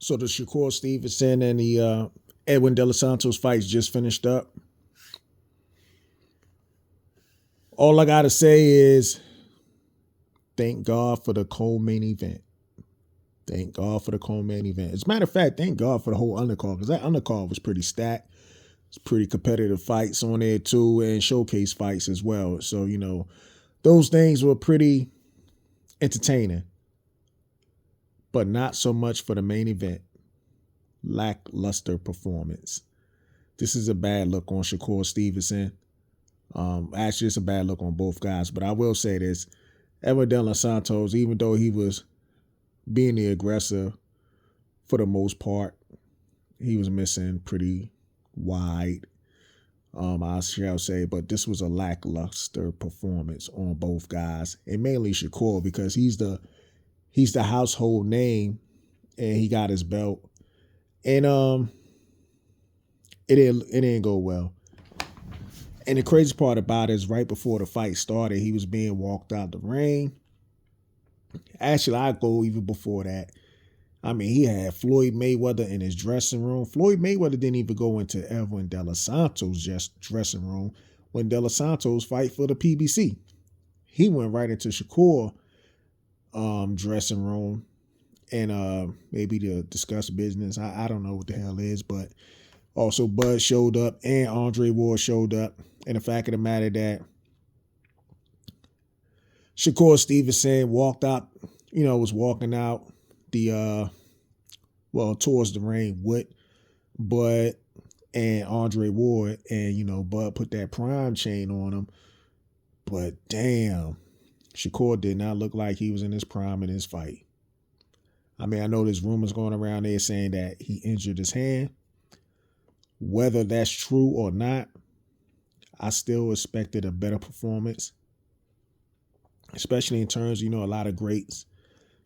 So the Shakur Stevenson and the Edwin De Los Santos fights just finished up. All I gotta say is thank God for the co-main event. Thank God for the co-main event. As a matter of fact, thank God for the whole undercard, because that undercard was pretty stacked. It's pretty competitive fights on there too, and showcase fights as well. So, those things were pretty entertaining. But not so much for the main event. Lackluster performance. This is a bad look on Shakur Stevenson. Actually, it's a bad look on both guys. But I will say this. Edwin De Los Santos, even though he was being the aggressor for the most part, he was missing pretty wide, I shall say. But this was a lackluster performance on both guys. And mainly Shakur, because he's the household name and he got his belt. And it didn't go well. And the crazy part about it is right before the fight started, he was being walked out the ring. Actually, I'd go even before that. I mean, he had Floyd Mayweather in his dressing room. Floyd Mayweather didn't even go into Edwin De Los Santos' dressing room when De Los Santos fight for the PBC. He went right into Shakur dressing room and maybe to discuss business. I don't know what the hell it is, but also Bud showed up and Andre Ward showed up. And the fact of the matter that Shakur Stevenson walked out, was walking out towards the ring with Bud and Andre Ward, and Bud put that prime chain on him. But damn, Shakur did not look like he was in his prime in his fight. I mean, I know there's rumors going around there saying that he injured his hand. Whether that's true or not, I still expected a better performance, especially in terms, a lot of greats,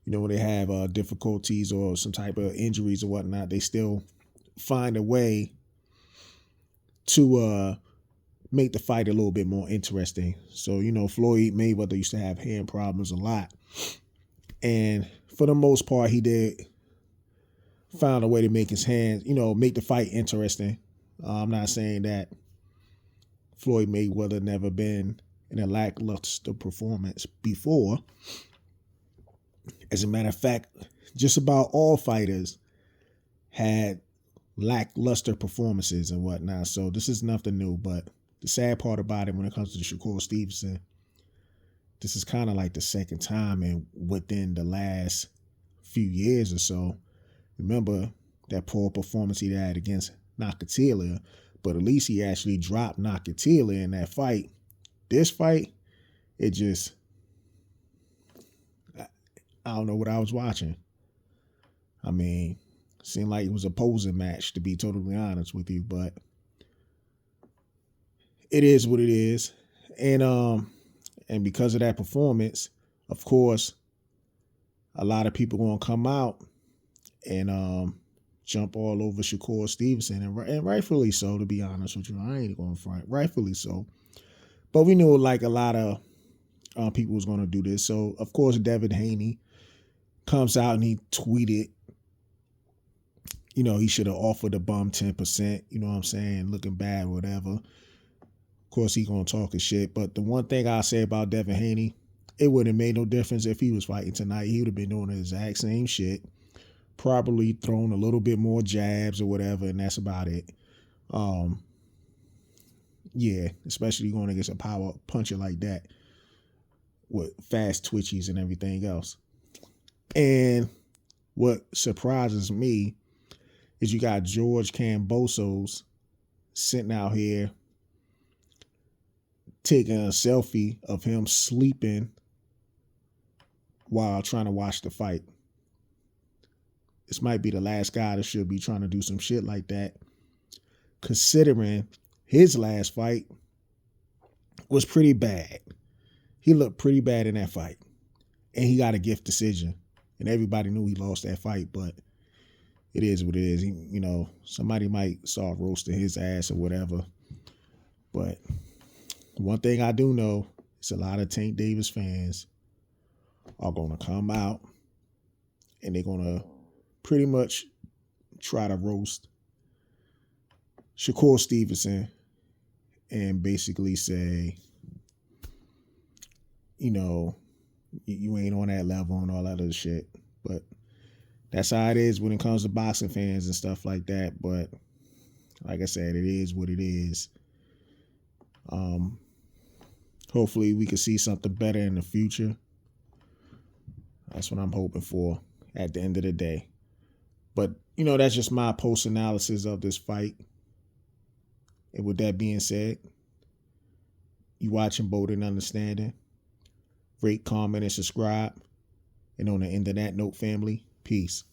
when they have difficulties or some type of injuries or whatnot, they still find a way to make the fight a little bit more interesting. So, Floyd Mayweather used to have hand problems a lot. And for the most part, he did find a way to make his hands, make the fight interesting. I'm not saying that Floyd Mayweather never been in a lackluster performance before. As a matter of fact, just about all fighters had lackluster performances and whatnot. So this is nothing new. But the sad part about it when it comes to Shakur Stevenson, this is kind of like the second time and within the last few years or so. Remember that poor performance he had against Nakatila, but at least he actually dropped Nakatila in that fight. This fight, it just, I don't know what I was watching. I mean, it seemed like it was a posing match, to be totally honest with you, but it is what it is. And because of that performance, of course, a lot of people gonna come out and jump all over Shakur Stevenson, and rightfully so, to be honest with you. I ain't going front. Rightfully so. But we knew like a lot of people was going to do this. So, of course, Devin Haney comes out and he tweeted, he should have offered the bum 10%, you know what I'm saying, looking bad, whatever. Of course, he going to talk his shit. But the one thing I say about Devin Haney, it wouldn't have made no difference if he was fighting tonight. He would have been doing the exact same shit. Probably thrown a little bit more jabs or whatever, and that's about it. Yeah, especially going against a power puncher like that with fast twitchies and everything else. And what surprises me is you got George Kambosos sitting out here taking a selfie of him sleeping while trying to watch the fight. This might be the last guy that should be trying to do some shit like that, considering his last fight was pretty bad. He looked pretty bad in that fight, and he got a gift decision, and everybody knew he lost that fight, but it is what it is. Somebody might start roasting his ass or whatever, but one thing I do know is a lot of Tank Davis fans are going to come out, and they're going to pretty much try to roast Shakur Stevenson and basically say, you know, you ain't on that level and all that other shit. But that's how it is when it comes to boxing fans and stuff like that. But like I said, it is what it is. Hopefully we can see something better in the future. That's what I'm hoping for at the end of the day. But, you know, that's just my post-analysis of this fight. And with that being said, you watching Bold and Understanding. Rate, comment, and subscribe. And on the end of that note, family, peace.